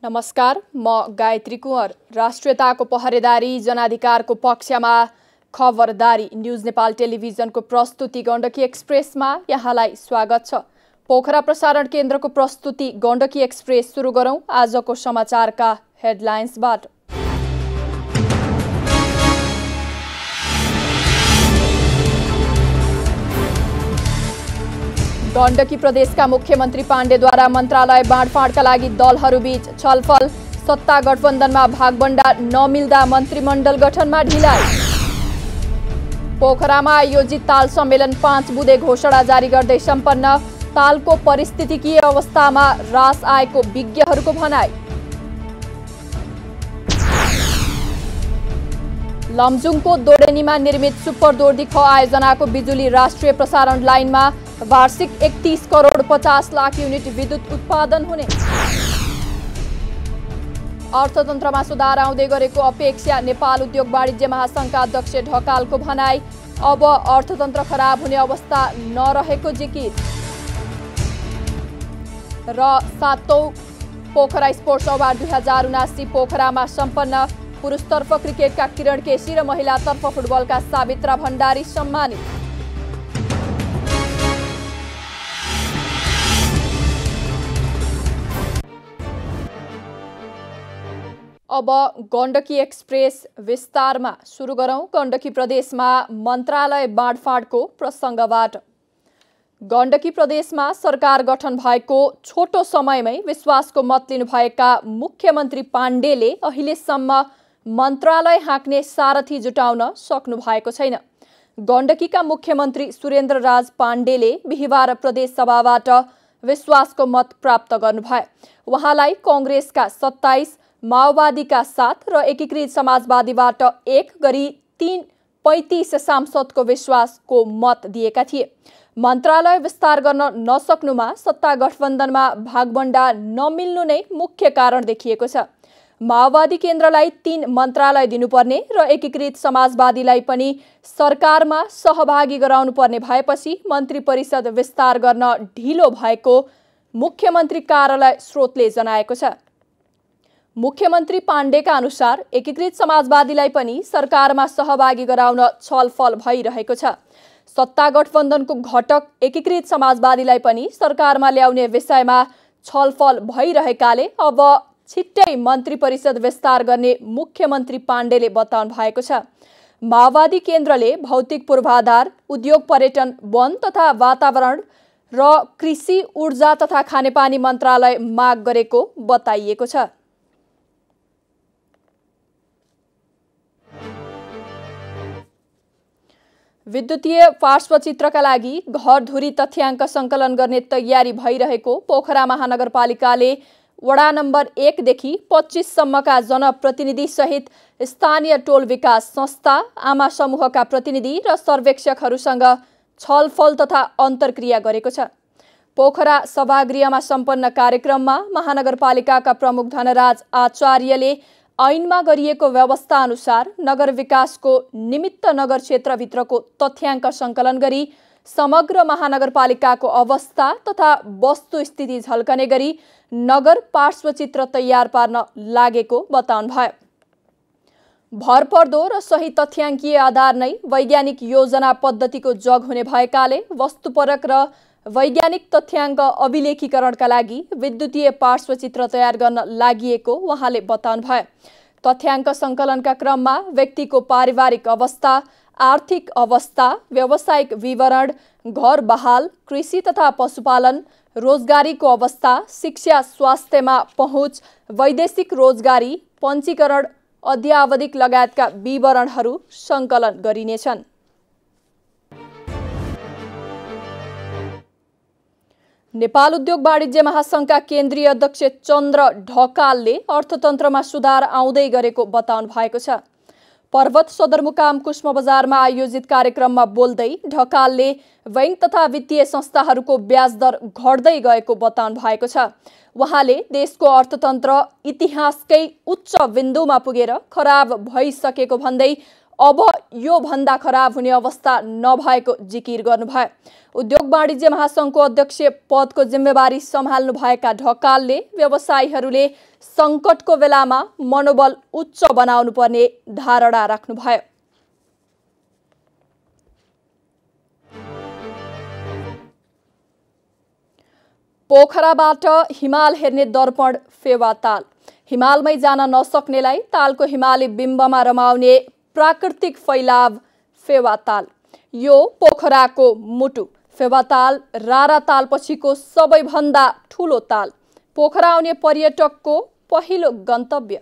नमस्कार, म गायत्री कुँवर। राष्ट्रियताको पहरेदारी, जनाधिकारको पक्षमा खबरदारी। न्युज नेपाल टेलिभिजनको प्रस्तुति गण्डकी एक्सप्रेसमा यहाँलाई स्वागत छ। पोखरा प्रसारण केन्द्रको प्रस्तुति गण्डकी एक्सप्रेस सुरु गरौं आजको समाचारका हेडलाइन्सबाट। गण्डकी प्रदेशका मुख्यमन्त्री पाण्डेद्वारा मन्त्रालय बाँडफाँडका लागि दलहरूबीच छलफल। सत्ता गठबन्धनमा भागबण्डा नमिल्दा मन्त्रीमण्डल गठनमा ढिलाइ। पोखरामा आयोजित ताल सम्मेलन 5 बुँदे घोषणा जारी गर्दै सम्पन्न। तालको परिस्थितिकीय अवस्थामा ह्रास आएको विज्ञहरूको भनाइ। लमजुङको दोडेनीमा निर्मित सुपर दोर्दी ख आयोजनाको बिजुली राष्ट्रिय प्रसारण लाइनमा वार्षिक 31 करोड 50 लाख युनिट विद्युत उत्पादन हुने। अर्थतन्त्रमा सुधार आउँदै गरेको अपेक्षा। नेपाल उद्योग वाणिज्य महासंघका अध्यक्ष ढकालको भनाई। अब अर्थतन्त्र खराब हुने अवस्था नरहेको जिकिर। र 7औं पोखरा स्पोर्ट्स अवार्ड 2079 पोखरामा सम्पन्न। पुरुषतर्फ क्रिकेटका किरण केसी र महिलातर्फ फुटबलका सावित्रा भण्डारी सम्मानित। अब गण्डकी एक्सप्रेस विस्तारमा सुरु गरौं। गण्डकी प्रदेशमा मन्त्रालय बाँडफाँडको प्रसङ्गबाट। गण्डकी प्रदेशमा सरकार गठन भएको छोटो समयमै विश्वासको मत लिनुभएका मुख्यमन्त्री पाण्डेले अहिलेसम्म मन्त्रालय हाँक्ने सारथी जुटाउन सक्नु भएको छैन। गण्डकीका मुख्यमन्त्री सुरेन्द्रराज पाण्डेले बिहिबार प्रदेश सभाबाट विश्वासको मत प्राप्त गर्नुभयो। उहाँलाई कङ्ग्रेसका 27, माओवादीका 7 र एकीकृत समाजवादीबाट 1 गरी 35 सांसदको विश्वासको मत दिएका थिए। मन्त्रालय विस्तार गर्न नसक्नुमा सत्ता गठबन्धनमा भागबण्डा नमिल्नु नै मुख्य कारण देखिएको छ। माओवादी केन्द्रलाई 3 मन्त्रालय दिनुपर्ने र एकीकृत समाजवादीलाई पनि सरकारमा सहभागी गराउनु पर्ने भएपछि मन्त्री परिषद विस्तार गर्न ढिलो भएको मुख्यमन्त्री कार्यालय स्रोतले जनाएको छ। मुख्यमन्त्री पाण्डेका अनुसार एकीकृत समाजवादीलाई पनि सरकारमा सहभागी गराउन छलफल भइरहेको छ। सत्ता गठबन्धनको घटक एकीकृत समाजवादीलाई पनि सरकारमा ल्याउने विषयमा छलफल भइरहेकाले अब छिट्टै मन्त्री परिषद विस्तार गर्ने मुख्यमन्त्री पाण्डेले बताउनु भएको छ। माओवादी केन्द्रले भौतिक पूर्वाधार, उद्योग, पर्यटन, वन तथा वातावरण र कृषि, ऊर्जा तथा खानेपानी मन्त्रालय माग गरेको बताइएको छ। विद्युतीय पार्श्वचित्रका लागि घरधुरी तथ्याङ्क सङ्कलन गर्ने तयारी भइरहेको पोखरा महानगरपालिकाले वडा नम्बर 1 देखि 25 सम्मका जनप्रतिनिधि सहित स्थानीय टोल विकास संस्था, आमा समूहका प्रतिनिधि र सर्वेक्षकहरूसँग छलफल तथा अन्तर्क्रिया गरेको छ। पोखरा सभागृहमा सम्पन्न कार्यक्रममा महानगरपालिकाका प्रमुख धनराज आचार्यले ऐनमा गरिएको व्यवस्था अनुसार नगर विकासको निमित्त नगर क्षेत्रभित्रको तथ्याङ्क सङ्कलन गरी समग्र महानगरपालिकाको अवस्था तथा वस्तुस्थिति झल्कने गरी नगर पार्श्वचित्र तयार पार्न लागेको बताउनुभयो। भरपर्दो र सही तथ्याङ्कीय आधार नै वैज्ञानिक योजना पद्धतिको जग हुने भएकाले वस्तुपरक र वैज्ञानिक तथ्याङ्क अभिलेखीकरणका लागि विद्युतीय पार्श्वचित्र तयार गर्न लागिएको उहाँले बताउनुभयो। तथ्याङ्क सङ्कलनका क्रममा व्यक्तिको पारिवारिक अवस्था, आर्थिक अवस्था, व्यावसायिक विवरण, घर बहाल, कृषि तथा पशुपालन, रोजगारीको अवस्था, शिक्षा स्वास्थ्यमा पहुँच, वैदेशिक रोजगारी, पञ्जीकरण, अध्यावधिक लगायतका विवरणहरू सङ्कलन गरिनेछन्। नेपाल उद्योग वाणिज्य महासंघका केन्द्रीय अध्यक्ष चन्द्र ढकालले अर्थतन्त्रमा सुधार आउँदै गरेको बताउनु भएको छ। पर्वत सदरमुकाम कुष्म बजारमा आयोजित कार्यक्रममा बोल्दै ढकालले बैंक तथा वित्तीय संस्थाहरूको ब्याज दर घट्दै गएको बताउनु भएको छ। उहाँले देशको अर्थतन्त्र इतिहासकै उच्च बिन्दुमा पुगेर खराब भइसकेको भन्दै अब यो भन्दा खराब हुने अवस्था नभएको जिकिर गर्नुभयो। उद्योग वाणिज्य महासंघको अध्यक्ष पदको जिम्मेवारी सम्हाल्नुभएका ढकालले व्यवसायीहरूले सङ्कटको बेलामा मनोबल उच्च बनाउनु पर्ने धारणा राख्नुभयो। पोखराबाट हिमाल हेर्ने दर्पण फेवा ताल। हिमालमै जान नसक्नेलाई तालको हिमाली बिम्बमा रमाउने प्राकृतिक फैलाव फेवा ताल। यो पोखराको मुटु। फेवा ताल रारा ताल पछिको सबैभन्दा ठुलो ताल। पोखरा आउने पर्यटकको पहिलो गन्तव्य।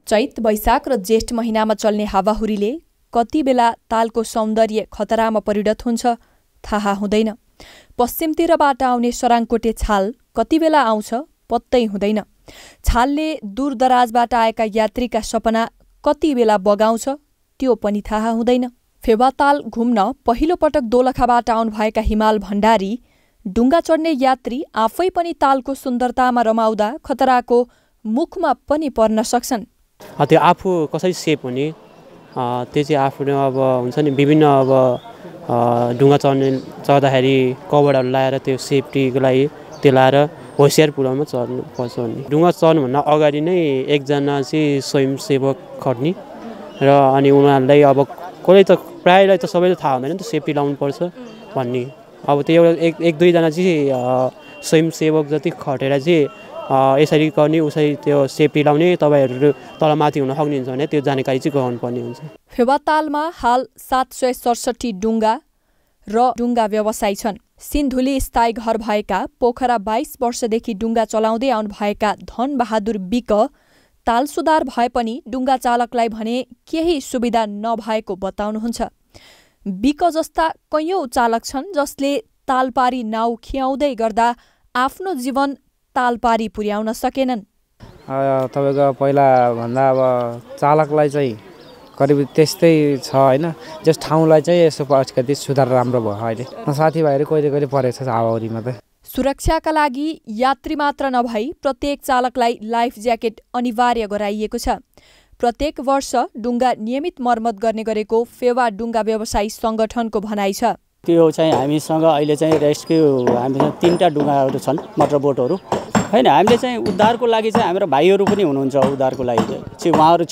चैत, वैशाख र जेठ महिनामा चल्ने हावाहुरीले कति बेला तालको सौन्दर्य खतरामा परिणत हुन्छ थाहा हुँदैन। पश्चिमतिरबाट आउने सराङकोटे छाल कति बेला आउँछ पत्तै हुँदैन। छालले दूरदराजबाट आएका यात्रीका सपना कति बेला बगाउँछ त्यो पनि थाहा हुँदैन। फेवाताल घुम्न पहिलो पटक दोलखाबाट आउनुभएका हिमाल भण्डारी डुङ्गा चढ्ने यात्री आफै पनि तालको सुन्दरतामा रमाउँदा खतराको मुखमा पनि पर्न सक्छन्। त्यो आफू कसरी सेफ हुने त्यो चाहिँ आफ्नो अब हुन्छ नि विभिन्न अब डुङ्गा चढ्दाखेरि कभरहरू लगाएर त्यो सेफ्टीको लागि त्यो लगाएर होसियार पुरामा चढ्नुपर्छ भन्ने। डुङ्गा चढ्नुभन्दा अगाडि नै एकजना चाहिँ स्वयंसेवक खट्ने र अनि उनीहरूलाई अब कसले त प्रायःलाई त सबैले थाहा हुँदैन नि त सेफ्टी लाउनुपर्छ भन्ने। अब त्यो एउटा एक दुईजना चाहिँ स्वयंसेवक जति खटेर चाहिँ यसरी गर्ने उसरी त्यो सेफ्टी लाउने तपाईँहरू तलमाथि हुन सक्नुहुन्छ भने त्यो जानकारी चाहिँ गराउनुपर्ने हुन्छ। फेवातालमा हाल 767 डुङ्गा र डुङ्गा व्यवसायी छन्। सिन्धुली स्थायी घर भएका पोखरा 22 वर्षदेखि डुङ्गा चलाउँदै आउनुभएका धनबहादुर बिक ताल सुधार भए पनि डुङ्गा चालकलाई भने केही सुविधा नभएको बताउनुहुन्छ। बिक जस्ता कैयौं चालक छन् जसले तालपारी नाउ खियाउँदै गर्दा आफ्नो जीवन तालपारी पुर्याउन सकेनन्। तपाईँको पहिला भन्दा अब चालकलाई चाहिँ करिब त्यस्तै छ होइन। जस ठाउँलाई चाहिँ यसो अलिकति सुधार राम्रो भयो अहिले। साथीभाइहरू कहिले कहिले परेको छ हावाहुरीमा त। सुरक्षाका लागि यात्री मात्र नभई प्रत्येक चालकलाई लाइफ ज्याकेट अनिवार्य गराइएको छ। प्रत्येक वर्ष डुङ्गा नियमित मर्मत गर्ने गरेको फेवा डुङ्गा व्यवसायी सङ्गठनको भनाइ छ। त्यो चाहिँ हामीसँग अहिले चाहिँ रेस्क्यु हामीसँग 3टा डुङ्गाहरू छन् मोटर बोटहरू होइन। हामीले चाहिँ उद्धारको लागि चाहिँ हाम्रो भाइहरू पनि हुनुहुन्छ। उद्धारको लागि चाहिँ उहाँहरू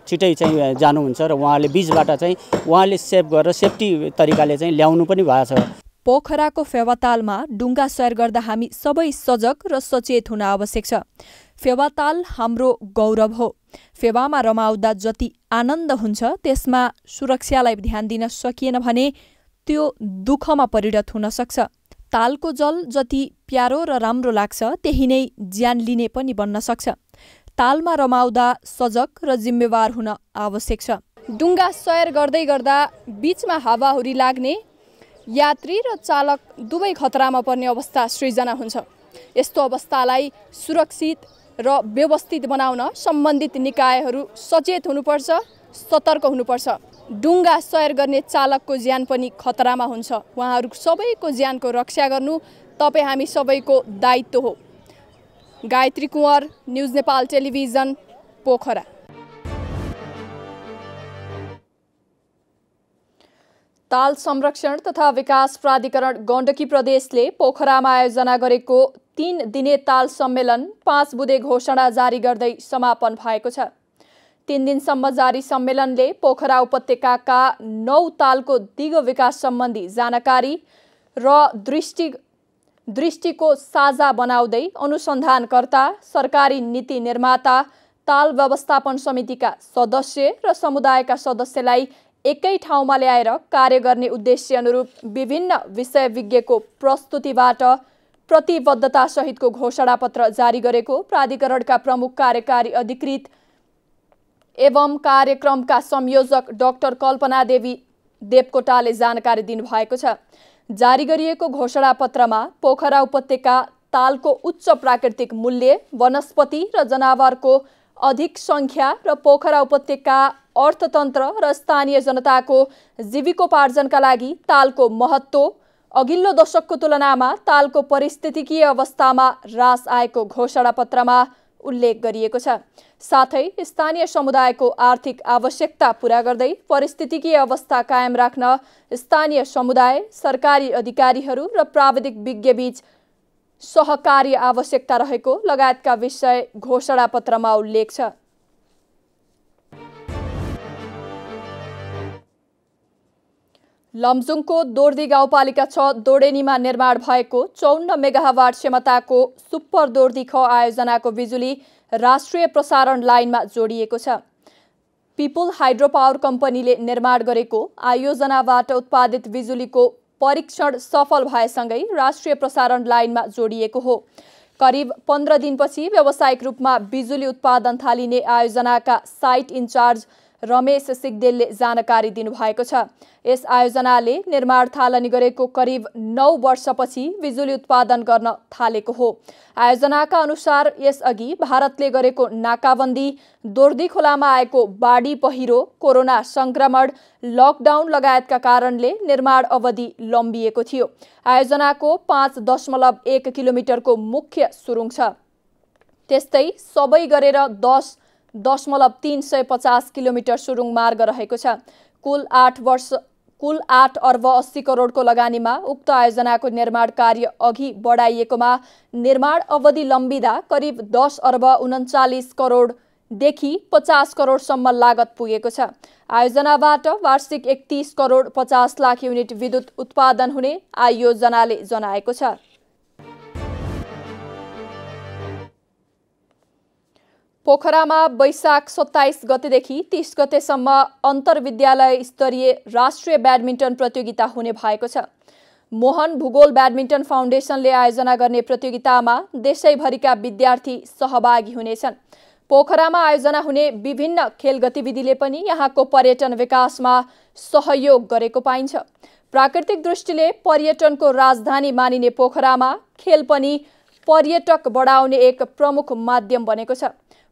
छिटै चाहिँ जानुहुन्छ र उहाँले बिचबाट चाहिँ उहाँले सेभ गरेर सेफ्टी तरिकाले चाहिँ ल्याउनु पनि भएको छ। पोखराको फेवातालमा डुङ्गा सैर गर्दा हामी सबै सजग र सचेत हुन आवश्यक छ। फेवाताल हाम्रो गौरव हो। फेवामा रमाउँदा जति आनन्द हुन्छ त्यसमा सुरक्षालाई ध्यान दिन सकिएन भने त्यो दुःखमा परिणत हुन सक्छ। तालको जल जति प्यारो र राम्रो लाग्छ त्यही नै ज्यान लिने पनि बन्न सक्छ। तालमा रमाउँदा सजग र जिम्मेवार हुन आवश्यक छ। डुङ्गा सैर गर्दै गर्दा बीचमा हावाहुरी लाग्ने यात्री र चालक दुवै खतरामा पर्ने अवस्था सृजना हुन्छ। यस्तो अवस्थालाई सुरक्षित र व्यवस्थित बनाउन सम्बन्धित निकायहरू सचेत हुनुपर्छ, सतर्क हुनुपर्छ। डुङ्गा सैर गर्ने चालकको ज्यान पनि खतरामा हुन्छ। उहाँहरू सबैको ज्यानको रक्षा गर्नु तपाईँ हामी सबैको दायित्व हो। Gayatri Kunwar, news Nepal television, Pokhara. ताल संरक्षण तथा विकास प्राधिकरण गण्डकी प्रदेशले पोखरामा आयोजना गरेको 3 दिने ताल सम्मेलन 5 बुँदे घोषणा जारी गर्दै समापन भएको छ। 3 दिनसम्म जारी सम्मेलनले पोखरा उपत्यकाका 9 तालको दिगो विकास सम्बन्धी जानकारी र दृष्टिको साझा बनाउँदै अनुसन्धानकर्ता, सरकारी नीति निर्माता, ताल व्यवस्थापन समितिका सदस्य र समुदायका सदस्यलाई एकै ठाउँमा ल्याएर कार्य गर्ने उद्देश्य अनुरूप विभिन्न विषय विज्ञको प्रस्तुतिबाट प्रतिबद्धता सहितको घोषणापत्र जारी गरेको प्राधिकरणका प्रमुख कार्यकारी अधिकृत एवं कार्यक्रमका संयोजक डाक्टर कल्पना देवी देवकोटाले जानकारी दिनुभएको छ। जारी गरिएको घोषणापत्रमा पोखरा उपत्यका तालको उच्च प्राकृतिक मूल्य, वनस्पति र जनावरको अधिक संख्या र पोखरा उपत्यका अर्थतन्त्र र स्थानीय जनताको जीविकोपार्जनका लागि तालको महत्त्व, अघिल्लो दशकको तुलनामा तालको पारिस्थितिकीय अवस्थामा ह्रास आएको घोषणापत्रमा उल्लेख गरिएको छ। साथै स्थानीय समुदायको आर्थिक आवश्यकता पूरा गर्दै परिस्थितिकीय अवस्था कायम राख्न स्थानीय समुदाय, सरकारी अधिकारीहरू र प्राविधिक विज्ञबीच सहकार्य आवश्यकता रहेको लगायतका विषय घोषणापत्रमा उल्लेख छ। लमजुङको दोर्दी गाउँपालिका 6 दोडेनीमा निर्माण भएको 54 मेगावाट क्षमताको सुपर दोर्दी ख आयोजनाको बिजुली राष्ट्रिय प्रसारण लाइनमा जोडिएको छ। पिपुल हाइड्रो पावर कम्पनीले निर्माण गरेको आयोजनाबाट उत्पादित बिजुलीको परीक्षण सफल भएसँगै राष्ट्रिय प्रसारण लाइनमा जोडिएको हो। करिब 15 दिनपछि व्यावसायिक रूपमा बिजुली उत्पादन थालिने आयोजनाका साइट इन्चार्ज रमेश सिगदेलले जानकारी दिनुभएको छ। यस आयोजनाले निर्माण थालनी गरेको करिब 9 वर्षपछि बिजुली उत्पादन गर्न थालेको हो। आयोजनाका अनुसार यसअघि भारतले गरेको नाकाबन्दी, दोर्दी खोलामा आएको बाढी पहिरो, कोरोना संक्रमण, लकडाउन लगायतका कारणले निर्माण अवधि लम्बिएको थियो। आयोजनाको 5.1 किलोमिटरको मुख्य सुरुङ छ। त्यस्तै सबै गरेर 10.350 किलोमिटर सुरुङ मार्ग रहेको छ। कुल 8 अर्ब 80 करोडको लगानीमा उक्त आयोजनाको निर्माण कार्य अघि बढाइएकोमा निर्माण अवधि लम्बिँदा करिब 10 अर्ब 39 करोडदेखि 50 करोडसम्म लागत पुगेको छ। आयोजनाबाट वार्षिक 31 करोड 50 लाख युनिट विद्युत उत्पादन हुने आयोजनाले जनाएको छ। पोखरामा वैशाख 27 गतेदेखि 30 गतेसम्म अन्तर्विद्यालय स्तरीय राष्ट्रिय ब्याडमिन्टन प्रतियोगिता हुने भएको छ। मोहन भूगोल ब्याडमिन्टन फाउन्डेसनले आयोजना गर्ने प्रतियोगितामा देशैभरिका विद्यार्थी सहभागी हुनेछन्। पोखरामा आयोजना हुने विभिन्न खेल गतिविधिले पनि यहाँको पर्यटन विकासमा सहयोग गरेको पाइन्छ। प्राकृतिक दृष्टिले पर्यटनको राजधानी मानिने पोखरामा खेल पनि पर्यटक बढाउने एक प्रमुख माध्यम बनेको छ।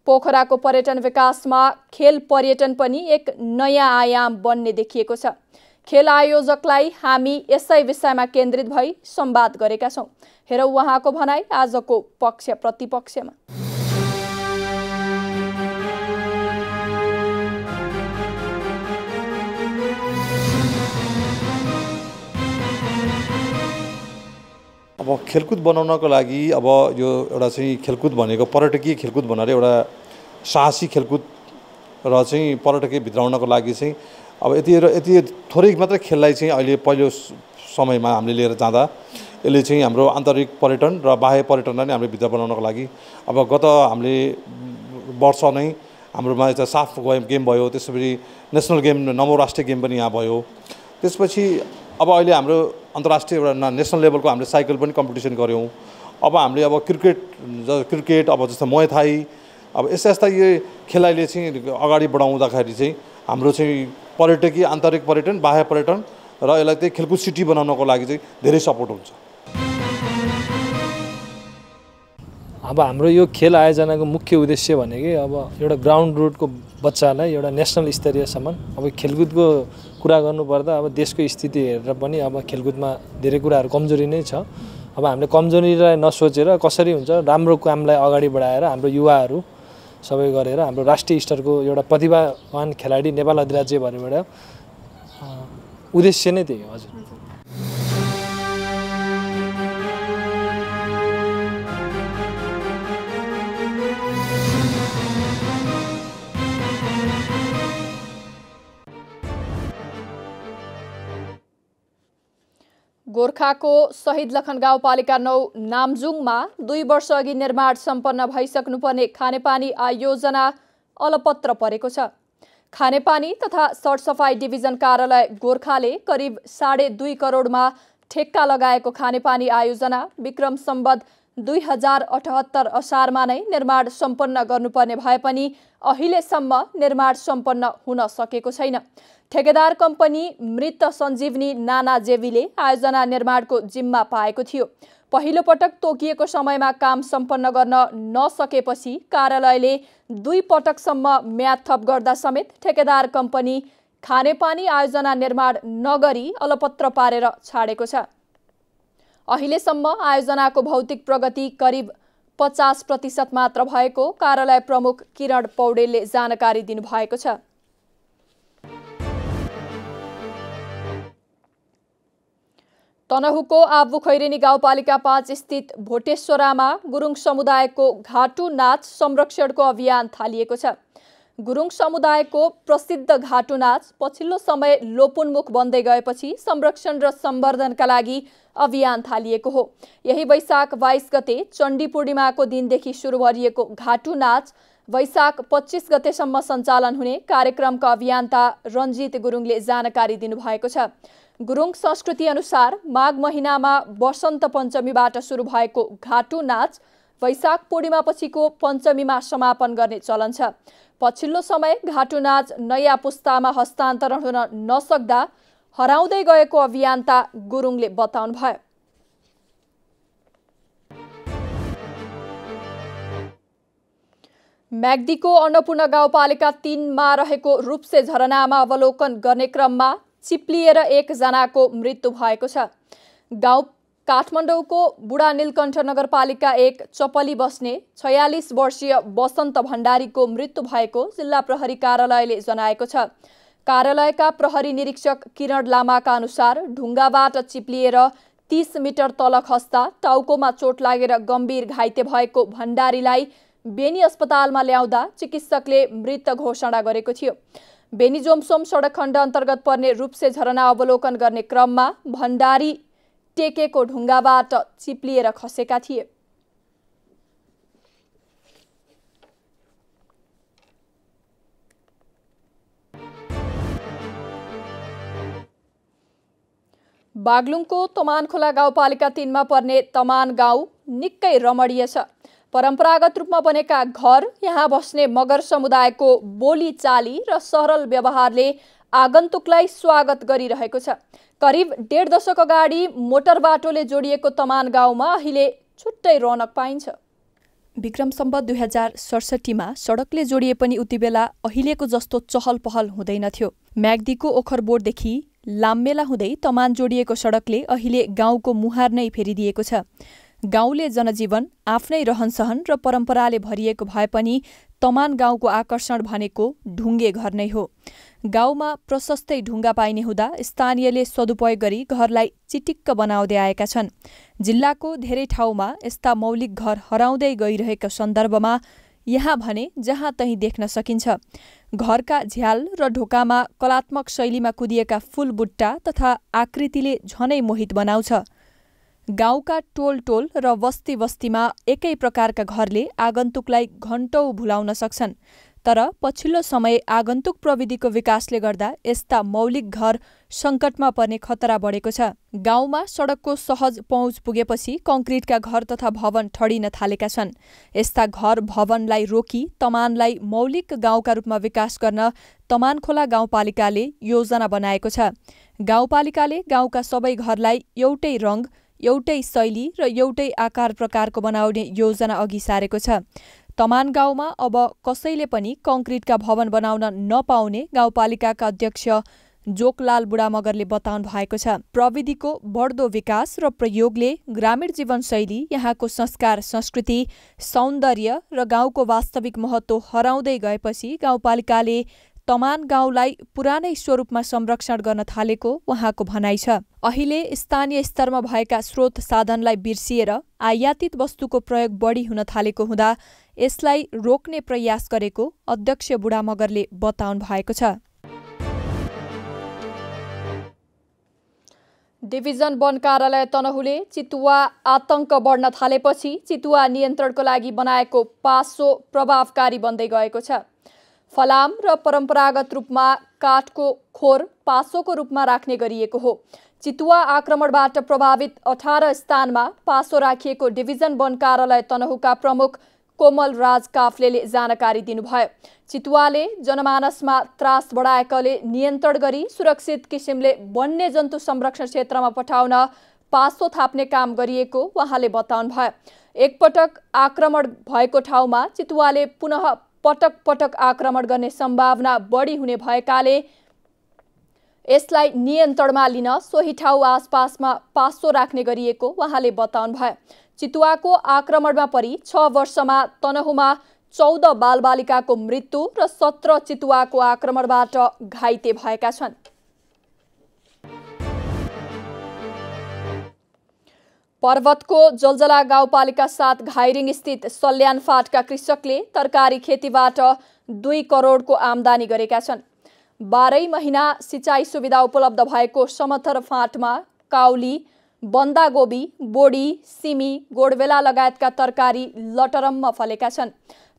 पोखराको पर्यटन विकासमा खेल पर्यटन पनि एक नयाँ आयाम बन्ने देखिएको छ। खेल आयोजकलाई हामी यसै विषयमा केन्द्रित भई संवाद गरेका छौँ। हेरौँ उहाँको भनाई आजको पक्ष प्रतिपक्षमा। अब खेलकुद बनाउनको लागि अब यो एउटा चाहिँ खेलकुद भनेको पर्यटकीय खेलकुद भन्नाले एउटा साहसी खेलकुद र चाहिँ पर्यटकीय भित्राउनको लागि चाहिँ अब यति थोरै मात्रै खेललाई चाहिँ अहिले पहिलो समयमा हामीले लिएर जाँदा यसले चाहिँ हाम्रो आन्तरिक पर्यटन र बाह्य पर्यटनलाई नै हामीले भित्र बनाउनको लागि अब गत हामीले वर्ष नै हाम्रोमा एउटा साफ गेम भयो, त्यसपछि नेसनल गेम नवौं राष्ट्रिय गेम पनि यहाँ भयो। त्यसपछि अब अहिले हाम्रो अन्तर्राष्ट्रिय एउटा नेसनल लेभलको हामीले साइकल पनि कम्पिटिसन गऱ्यौँ। अब हामीले अब क्रिकेट अब जस्तो मुay थाई अब यस्ता यो खेलाइले चाहिँ अगाडि बढाउँदाखेरि चाहिँ हाम्रो चाहिँ पर्यटकीय आन्तरिक पर्यटन, बाह्य पर्यटन र यसलाई चाहिँ खेलकुद सिटी बनाउनको लागि चाहिँ धेरै सपोर्ट हुन्छ। अब हाम्रो यो खेल आयोजनाको मुख्य उद्देश्य भनेकै अब एउटा ग्राउन्ड रुटको बच्चालाई एउटा नेसनल स्तरीयसम्म अब खेलकुदको कुरा गर्नुपर्दा अब देशको स्थिति हेरेर पनि अब खेलकुदमा धेरै कुराहरू कमजोरी नै छ। अब हामीले कमजोरीलाई नसोचेर कसरी हुन्छ राम्रो कामलाई अगाडि बढाएर हाम्रो युवाहरू सबै गरेर हाम्रो राष्ट्रिय स्तरको एउटा प्रतिभावान खेलाडी नेपाल अधिराज्यभरिबाट उद्देश्य नै त्यही हो। हजुर गोर्खाको शहीद लखन गाउँपालिका 9 नामजुङमा 2 वर्ष अघि निर्माण सम्पन्न भइसक्नुपर्ने खानेपानी आयोजना अलपत्र परेको छ। खानेपानी तथा सरसफाई डिभिजन कार्यालय गोर्खाले करिब 2.5 करोडमा ठेक्का लगाएको खानेपानी आयोजना विक्रम सम्वत 2078 असारमा नै निर्माण सम्पन्न गर्नुपर्ने भए पनि अहिलेसम्म निर्माण सम्पन्न हुन सकेको छैन। ठेकेदार कम्पनी मृत सञ्जीवनी नाना जेवीले आयोजना निर्माणको जिम्मा पाएको थियो। पहिलो पटक तोकिएको समयमा काम सम्पन्न गर्न नसकेपछि कार्यालयले 2 पटकसम्म म्याद थप गर्दा समेत ठेकेदार कम्पनी खानेपानी आयोजना निर्माण नगरी अलपत्र पारेर छाडेको छ। अहिलेसम्म आयोजनाको भौतिक प्रगति करिब 50% मात्र भएको कार्यालय प्रमुख किरण पौडेलले जानकारी दिनुभएको छ। तनहुको आबुखैरेनी गाउँपालिका 5 स्थित भोटेश्वरामा गुरुङ समुदायको घाटु नाच संरक्षणको अभियान थालिएको छ। गुरुङ समुदायको प्रसिद्ध घाटु नाच पछिल्लो समय लोपोन्मुख बन्दै गएपछि संरक्षण र सम्वर्धनका लागि अभियान थालिएको हो। यही वैशाख 22 गते चण्डी पूर्णिमाको दिनदेखि सुरु गरिएको घाटु नाच वैशाख 25 गतेसम्म सञ्चालन हुने कार्यक्रमका अभियन्ता रञ्जित गुरुङले जानकारी दिनुभएको छ। गुरुङ संस्कृति अनुसार माघ महिनामा वसन्त पञ्चमीबाट सुरु भएको घाटु नाच वैशाख पूर्णिमा पछिको पञ्चमीमा समापन गर्ने चलन छ। पछिल्लो समय घाटु नाच नयाँ पुस्तामा हस्तान्तरण हुन नसक्दा हराउँदै गएको अभियन्ता गुरुङले बताउनुभयो। म्याग्दीको अन्नपूर्ण गाउँपालिका 3 मा रहेको रूपसे झरनामा अवलोकन गर्ने क्रममा चिप्लिएर 1 जनाको मृत्यु भएको छ। गाउँ काठमाडौँको बुढा नीलकण्ठ नगरपालिका 1 चपली बस्ने 46 वर्षीय वसन्त भण्डारीको मृत्यु भएको जिल्ला प्रहरी कार्यालयले जनाएको छ। कार्यालयका प्रहरी निरीक्षक किरण लामाका अनुसार ढुङ्गाबाट चिप्लिएर 30 मिटर तल खस्दा टाउकोमा चोट लागेर गम्भीर घाइते भएको भण्डारीलाई बेनी अस्पतालमा ल्याउँदा चिकित्सकले मृत घोषणा गरेको थियो। बेनी जोमसोम सडक खण्ड अन्तर्गत पर्ने रूपसे झरना अवलोकन गर्ने क्रममा भण्डारी टेकेको ढुङ्गाबाट चिप्लिएर खसेका थिए। बागलुङको तमानखोला गाउँपालिका 3 मा पर्ने तमान गाउँ निकै रमणीय छ। परम्परागत रूपमा बनेका घर, यहाँ बस्ने मगर समुदायको बोली चाली र सरल व्यवहारले आगन्तुकलाई स्वागत गरिरहेको छ। करिब 1.5 दशक अगाडि मोटर बाटोले जोडिएको तमान गाउँमा अहिले छुट्टै रौनक पाइन्छ। विक्रम सम्वत 2067 मा सडकले जोडिए पनि उति बेला अहिलेको जस्तो चहल पहल हुँदैनथ्यो। म्याग्दीको ओखरबोटदेखि लाम्मेला हुँदै तमान जोडिएको सडकले अहिले गाउँको मुहार नै फेरिदिएको छ। गाउँले जनजीवन आफ्नै रहनसहन र परम्पराले भरिएको भए पनि तमान गाउँको आकर्षण भनेको ढुङ्गे घर नै हो। गाउँमा प्रशस्तै ढुङ्गा पाइने हुँदा स्थानीयले सदुपयोग गरी घरलाई चिटिक्क बनाउँदै आएका छन्। जिल्लाको धेरै ठाउँमा यस्ता मौलिक घर हराउँदै गइरहेको सन्दर्भमा यहाँ भने जहाँ तहीँ देख्न सकिन्छ। घरका झ्याल र ढोकामा कलात्मक शैलीमा कुदिएका फूल बुट्टा तथा आकृतिले झनै मोहित बनाउँछ। गाउँका टोल टोल र बस्ती बस्तीमा एकै प्रकारका घरले आगन्तुकलाई घण्टौं भुलाउन सक्छन्। तर पछिल्लो समय आगन्तुक प्रविधिको विकासले गर्दा यस्ता मौलिक घर सङ्कटमा पर्ने खतरा बढेको छ। गाउँमा सडकको सहज पहुँच पुगेपछि कङ्क्रिटका घर तथा भवन ठडिन थालेका छन्। यस्ता घर भवनलाई रोकी तमानलाई मौलिक गाउँका रूपमा विकास गर्न तमानखोला गाउँपालिकाले योजना बनाएको छ। गाउँपालिकाले गाउँका सबै घरलाई एउटै रङ, एउटै शैली र एउटै आकार प्रकारको बनाउने योजना अघि सारेको छ। तमान गाउँमा अब कसैले पनि कङ्क्रिटका भवन बनाउन नपाउने गाउँपालिकाका अध्यक्ष जोकलाल बुढा मगरले बताउनु भएको छ। प्रविधिको बढ्दो विकास र प्रयोगले ग्रामीण जीवनशैली, यहाँको संस्कार संस्कृति, सौन्दर्य र गाउँको वास्तविक महत्त्व हराउँदै गएपछि गाउँपालिकाले तमान गाउँलाई पुरानै स्वरूपमा संरक्षण गर्न थालेको उहाँको भनाइ छ। अहिले स्थानीय स्तरमा भएका स्रोत साधनलाई बिर्सिएर आयातित वस्तुको प्रयोग बढी हुन थालेको हुँदा यसलाई रोक्ने प्रयास गरेको अध्यक्ष बुढा मगरले बताउनु भएको छ। डिभिजन वन कार्यालय तनहुले चितुवा आतंक बढ्न थालेपछि चितुवा नियन्त्रणको लागि बनाएको पासो प्रभावकारी बन्दै गएको छ। फलाम र परम्परागत रूपमा काठको खोर पासोको रूपमा राख्ने गरिएको हो। चितुवा आक्रमणबाट प्रभावित 18 स्थानमा पासो राखिएको डिभिजन वन कार्यालय तनहुका प्रमुख कोमल राज काफ्लेले जानकारी दिनुभयो। चितुवाले जनमानसमा त्रास बढाएकाले नियन्त्रण गरी सुरक्षित किसिमले वन्यजन्तु संरक्षण क्षेत्रमा पठाउन पासो थाप्ने काम गरिएको उहाँले बताउनुभयो। एकपटक आक्रमण भएको ठाउँमा चितुवाले पुनः पटक पटक आक्रमण गर्ने सम्भावना बढी हुने भएकाले यसलाई नियन्त्रणमा लिन सोही ठाउँ आसपासमा पासो राख्ने गरिएको उहाँले बताउनुभयो। चितुवाको आक्रमणमा परि 6 वर्षमा तनहुँमा 14 बालबालिकाको मृत्यु र 17 चितुवाको आक्रमणबाट घाइते भएका छन्। पर्वतको जलजला गाउँपालिका 7 घाइरिङ स्थित सल्यान फाँटका कृषकले तरकारी खेतीबाट 2 करोडको आम्दानी गरेका छन्। 12 महिना सिँचाइ सुविधा उपलब्ध भएको समथर फाँटमा काउली, बन्दागोबी, बोडी, सिमी, गोडबेला लगायतका तरकारी लटरम्म फलेका छन्।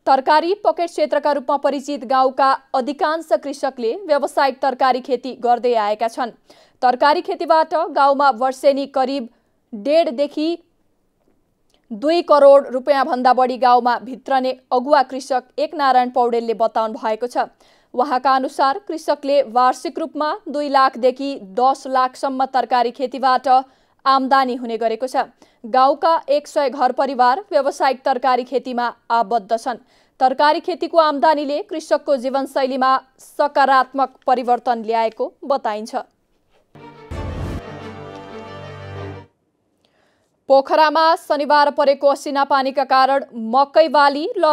तरकारी पकेट क्षेत्रका रूपमा परिचित गाउँका अधिकांश कृषकले व्यावसायिक तरकारी खेती गर्दै आएका छन्। तरकारी खेतीबाट गाउँमा वर्षेनी करिब 1.5 देखि 2 करोड रुपियाँ भन्दा बढी गाउँमा भित्रने अगुवा कृषक एकनारायण पौडेलले बताउनु भएको छ। उहाँका अनुसार कृषकले वार्षिक रूपमा 2 लाखदेखि 10 लाखसम्म तरकारी खेतीबाट आम्दानी हुने गरेको छ। गाउँका 100 घर परिवार व्यावसायिक तरकारी खेतीमा आबद्ध छन्। तरकारी खेतीको आम्दानीले कृषकको जीवनशैलीमा सकारात्मक परिवर्तन ल्याएको बताइन्छ। पोखरामा शनिबार परेको असिना पानीका कारण मकै बाली र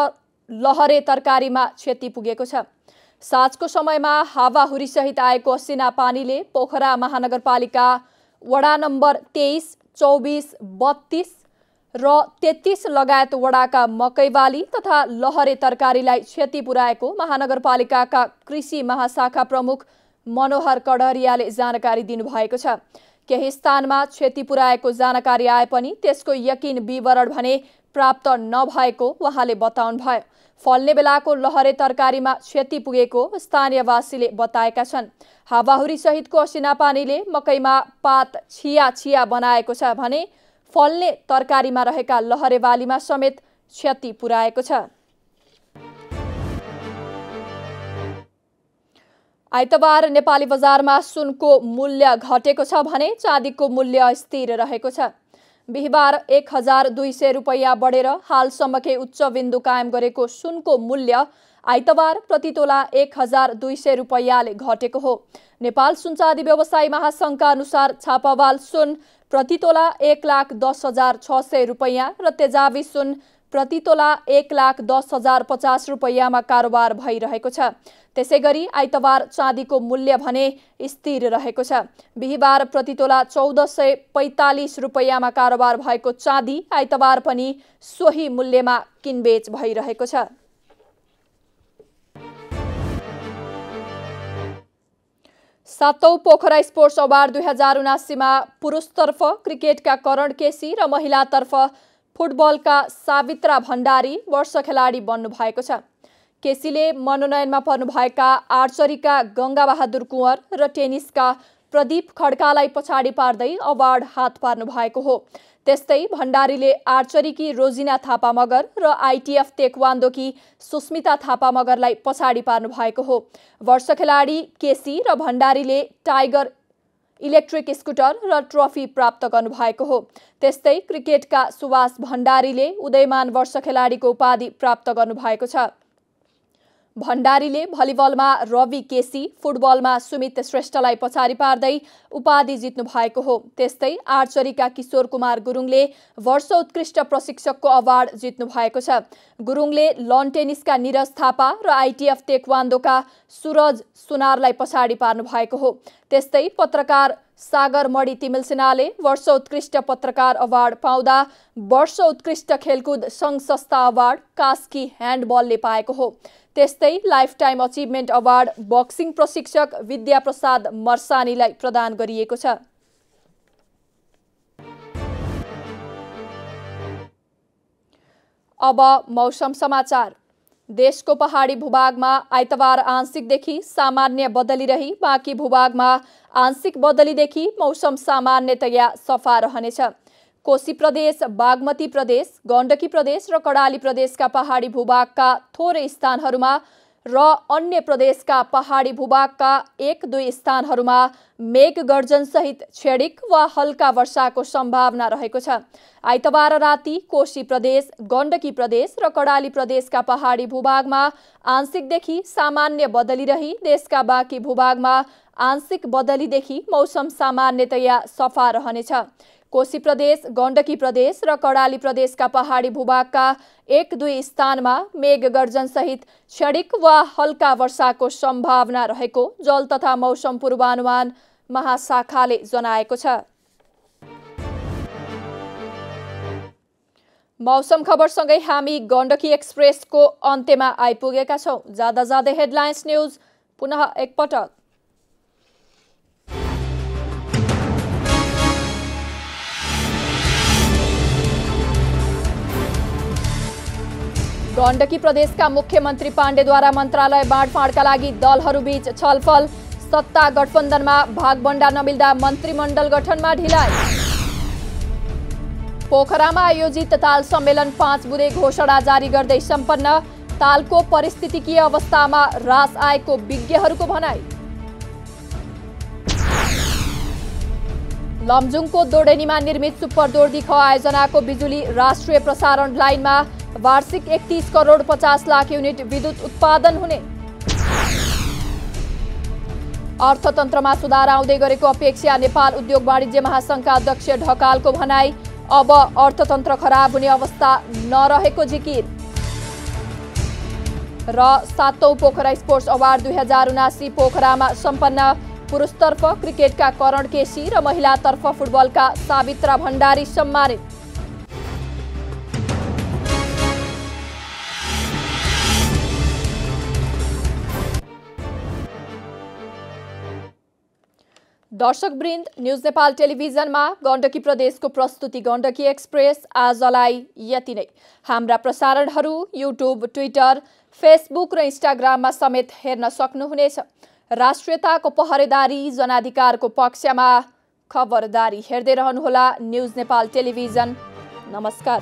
लहरे तरकारीमा क्षति पुगेको छ। साँझको समयमा हावाहुरी सहित आएको असिना पानीले पोखरा महानगरपालिका वडा नम्बर 23, 24, 32 र 33 लगायत वडाका मकै बाली तथा लहरे तरकारीलाई क्षति पुर्याएको महानगरपालिकाका कृषि महाशाखा प्रमुख मनोहर कढरियाले जानकारी दिनुभएको छ। केही स्थानमा क्षति पुर्याएको जानकारी आए पनि त्यसको यकिन विवरण भने प्राप्त नभएको उहाँले बताउनुभयो। फल्ने बेलाको लहरे तरकारीमा क्षति पुगेको स्थानीयवासीले बताएका छन्। हावाहुरी सहितको असिना पानीले मकैमा पात छिया बनाएको छ भने फल्ने तरकारीमा रहेका लहरे बालीमा समेत क्षति पुर्याएको छ। आइतबार नेपाली बजारमा सुनको मूल्य घटेको छ भने चाँदीको मूल्य स्थिर रहेको छ। बिहिबार 1200 रुपैयाँ बढेर हालसम्मकै उच्च बिन्दु कायम गरेको सुनको मूल्य आइतबार प्रतितोला 1200 रुपैयाँले घटेको हो। नेपाल सुनचाँदी व्यवसायी महासङ्घका अनुसार छापावाल सुन प्रतितोला 1,10,600 रुपैयाँ र तेजाबी सुन प्रतितोला 1,10,050 रुपैयाँमा कारोबार भइरहेको छ। त्यसैगरी आइतबार चाँदीको मूल्य भने स्थिर रहेको छ। बिहिबार प्रतितोला 1445 रुपैयाँमा कारोबार भएको चाँदी आइतबार पनि सोही मूल्यमा किनबेच भइरहेको छ। सातौं पोखरा स्पोर्ट्स अवार्ड 2079 मा पुरुषतर्फ क्रिकेटका करण केसी र महिलातर्फ फुटबलका सावित्रा भण्डारी वर्ष खेलाडी बन्नु भएको छ। केसीले मनोनयनमा पर्नुभएका आर्चरीका गङ्गाबहादुर कुँवर र टेनिसका प्रदीप खड्कालाई पछाडि पार्दै अवार्ड हात पार्नु भएको हो। त्यस्तै भण्डारीले आर्चरीकी रोजिना थापा मगर र आइटिएफ तेक्वान्दोकी सुस्मिता थापा मगरलाई पछाडि पार्नु भएको हो। वर्ष खेलाडी केसी र भण्डारीले टाइगर इलेक्ट्रिक स्कुटर र ट्रफी प्राप्त गर्नुभएको हो। त्यस्तै क्रिकेटका सुभाष भण्डारीले उदयमान वर्ष खेलाडीको उपाधि प्राप्त गर्नुभएको छ। भण्डारीले भलिबलमा रवि केसी, फुटबलमा सुमित श्रेष्ठलाई पछाडि पार्दै उपाधि जित्नु भएको हो। त्यस्तै आर्चरीका किशोर कुमार गुरुङले वर्ष उत्कृष्ट प्रशिक्षकको अवार्ड जित्नु भएको छ। गुरुङले लन टेनिसका निरज थापा र आइटिएफ तेक्वान्दोका सुरज सुनारलाई पछाडि पार्नु भएको हो। त्यस्तै पत्रकार सागर मणि तिमिलसिनाले वर्ष उत्कृष्ट पत्रकार अवार्ड पाउँदा वर्ष उत्कृष्ट खेलकुद सङ्घ संस्था अवार्ड कास्की ह्यान्डबलले पाएको हो। त्यस्तै लाइफटाइम अचिभमेन्ट अवार्ड बक्सिङ प्रशिक्षक विद्याप्रसाद मर्सानीलाई प्रदान गरिएको छ। अब मौसम समाचार। देशको पहाडी भूभागमा आइतबार आंशिकदेखि सामान्य बदली रही बाँकी भूभागमा आंशिक बदलीदेखि मौसम सामान्यतया सफा रहनेछ। कोशी प्रदेश, बागमती प्रदेश, गण्डकी प्रदेश र कर्णाली प्रदेशका पहाडी भूभागका थोरै स्थानहरूमा र अन्य प्रदेशका पहाडी भूभागका 1-2 स्थानहरूमा मेघ गर्जन सहित छेडिक वा हल्का वर्षाको सम्भावना रहेको छ। आइतबार राति कोशी प्रदेश, गण्डकी प्रदेश र कर्णाली प्रदेशका पहाडी भूभागमा आंशिकदेखि सामान्य बदली रही देशका बाँकी भूभागमा आंशिक बदलीदेखि मौसम सामान्यतया सफा रहनेछ। कोशी प्रदेश, गण्डकी प्रदेश र कर्णाली प्रदेशका पहाडी भूभागका 1-2 स्थानमा मेघ गर्जनसहित क्षणिक वा हल्का वर्षाको सम्भावना रहेको जल तथा मौसम पूर्वानुमान महाशाखाले जनाएको छ। मौसम खबरसँगै हामी गण्डकी एक्सप्रेसको अन्त्यमा आइपुगेका छौं। जाँदा जाँदै हेडलाइन्स न्यूज पुनः एकपटक। गण्डकी प्रदेशका मुख्यमन्त्री पाण्डेद्वारा मन्त्रालय बाँडफाँडका लागि दलहरूबीच छलफल। सत्ता गठबन्धनमा भागबण्डा नमिल्दा मन्त्रीमण्डल गठनमा ढिलाइ। पोखरामा आयोजित ताल सम्मेलन 5 बुँदे घोषणा जारी गर्दै सम्पन्न। तालको परिस्थितिकीय अवस्थामा ह्रास आएको विज्ञहरूको भनाइ। लमजुङको दोडेनीमा निर्मित सुपर दोर्दी ख आयोजनाको बिजुली राष्ट्रिय प्रसारण लाइनमा वार्षिक 31 करोड 50 लाख युनिट विद्युत उत्पादन हुने। अर्थतन्त्रमा सुधार आउँदै गरेको अपेक्षा नेपाल उद्योग वाणिज्य महासङ्घका अध्यक्ष ढकालको भनाई। अब अर्थतन्त्र खराब हुने अवस्था नरहेको जिकिर। र 7औं पोखरा स्पोर्ट्स अवार्ड 2079 पोखरामा सम्पन्न। पुरुषतर्फ क्रिकेटका करण केसी र महिलातर्फ फुटबलका सावित्रा भण्डारी सम्मानित। दर्शकवृन्द, न्युज नेपाल टेलिभिजनमा गण्डकी प्रदेशको प्रस्तुति गण्डकी एक्सप्रेस आजलाई यति नै। हाम्रा प्रसारणहरू युट्युब, ट्विटर, फेसबुक र इन्स्टाग्राममा समेत हेर्न सक्नुहुनेछ। राष्ट्रियताको पहरेदारी, जनाधिकारको पक्षमा खबरदारी। हेर्दै रहनुहोला न्युज नेपाल टेलिभिजन। नमस्कार।